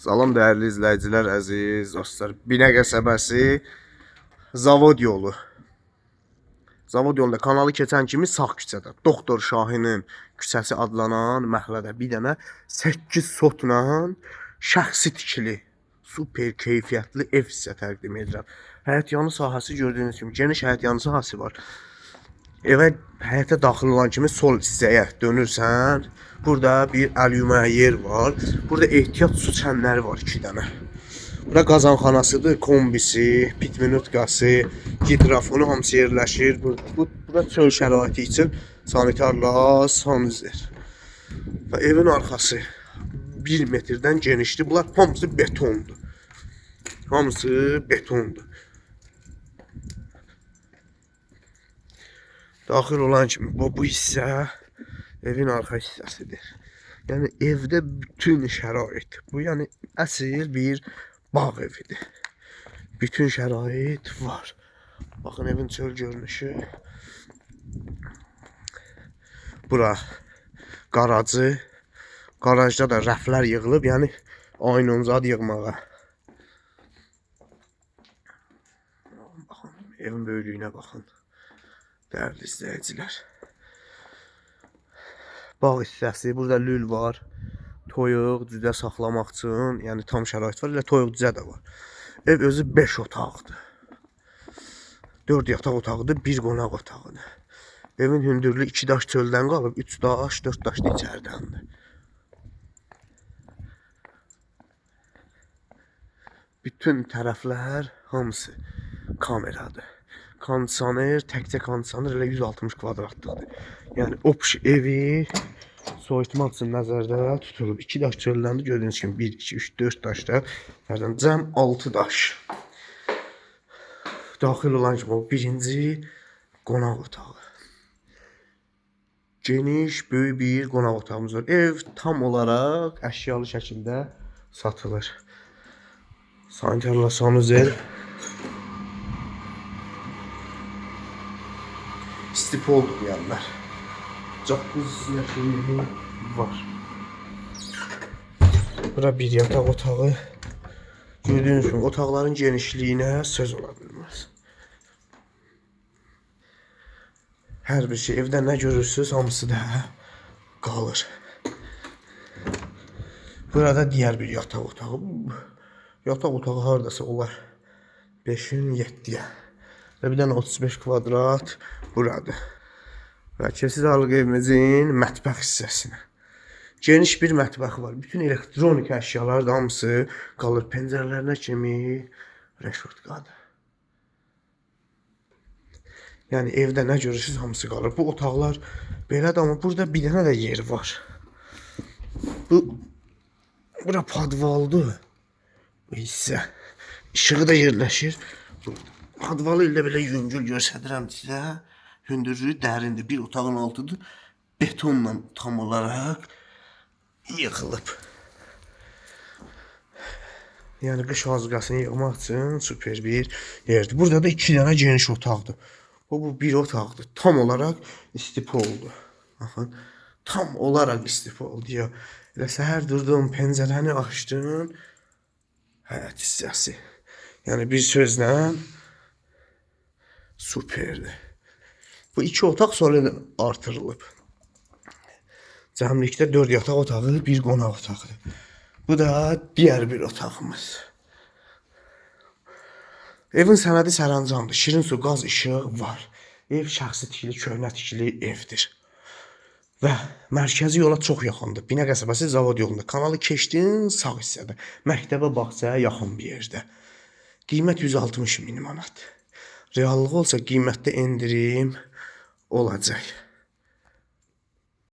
Salam değerli izləyicilər, əziz dostlar. Binə qəsəbəsi Zavod yolu. Zavod yolunda kanalı keçən kimi sağ küçədə Doktor Şahinin küçəsi adlanan məhəllədə bir dənə 8 sotla şəxsi tikili super keyfiyyətli ev sizə təqdim edirəm. Həyət yanı sahəsi gördüyünüz kimi geniş həyət yanı sahəsi var. Evə həyətə daxil olan kimi sol hissəyə dönürsən, burada bir əlyumaya yer var. Burada ehtiyat su çənləri var 2 dənə. Burada qazanxanasıdır, kombisi, pitminutqası, hidrofonu hamısı yerləşir. Burada çöl şəraiti üçün sanitarlar, sanuzler. Və evin arxası 1 metrdən genişdir. Bunlar hamısı betondur. Hamısı betondur. Daxil olan kimi bu hissə evin arxa hissəsidir. Yəni evdə bütün şərait. Bu yəni əsl bir bağ evidir. Bütün şərait var. Baxın evin çöl görünüşü. Bura qarajı. Qarajda da rəflər yığılıb, yəni aynon zad yığmağa. Baxın evin böyüklüyünə baxın. Değerli izləyicilər. Bağ hissəsi, burada lül var. Toyuq düzə saxlamaq üçün, yəni tam şərait var. Elə toyuq düzə də var. Ev özü 5 otaqdır. 4 yataq otağıdır, 1 qonaq otağıdır. Evin hündürlüyü 2 daş çöldən qalıb, 3 daş, 4 daş da içəridəndir. Bütün tərəflər hamısı kameradır. Kondisioner, təkcə kondisioner elə 160 kvadratlıqdır. Yəni opş evi soyutmaq üçün nəzərdə tutulub. 2 daş çöldəndir, gördüyünüz kimi 1, 2, 3, 4 daşda. Hərdən cəm 6 daş. Daxil olan kimi o birinci qonaq otağı. Geniş, böyük bir qonaq otağımız var. Ev tam olaraq əşyalı şəkildə satılır. Sanitarla sanuzel. Stipol deyərlər. Jacuzzi yaşayığı var. Bura bir yataq otağı. Gördüğünüz gibi otaqların genişliyinə söz ola bilməz. Hər bir şey evdə nə görürsünüz hamısı da qalır. Burada diğer bir yataq otağı. Yataq otağı hardasa olar 5'in 7'ye. Ve bir dənə 35 kvadrat buradır. Və keçid alıq evimizin mətbəx hissəsinə. Geniş bir mətbəxi var. Bütün elektronik əşyalar da hamısı qalır. Pəncərələrinə kimi reşortqadır. Yəni evdə nə görürsünüz hamısı qalır. Bu otaqlar belədir, amma burada bir dənə də yer var. Bura podvaldır. Bu hissə. İşığı da yerləşir. Podvalı ilə belə yüngül göstərirəm sizə. Hündürlüyü dərindir. Bir otağın altıdır. Betonla tam olaraq yıxılıb. Yəni qış hazırgasını yığmaq üçün super bir yerdir. Burada da 2 dənə geniş otaqdır. Bu bir otaqdır. Tam olaraq istipoldur. Baxın. Tam olaraq istipoldur ya. Elə səhər durdum, pəncərəni açdım. Həyat hissəsi. Yəni bir sözlə superdir. Bu 2 otaq sonra artırılıb. Cəmlikdə 4 yataq otağı, 1 qonaq otağıdır. Bu da diğer bir otağımız. Evin sənədi sərəncamdır. Şirin su, qaz, işıq var. Ev şəxsi tikili, köhnə tikili evdir. Və mərkəzi yola çox yaxındır. Binə qəsəbəsi Zavod yolunda. Kanalı keçdin sağ hissədə. Məktəbə, bağçaya yaxın bir yerdə. Qiymət 160 min manat. Reallıq olsa qiymətdə endirim olacaq.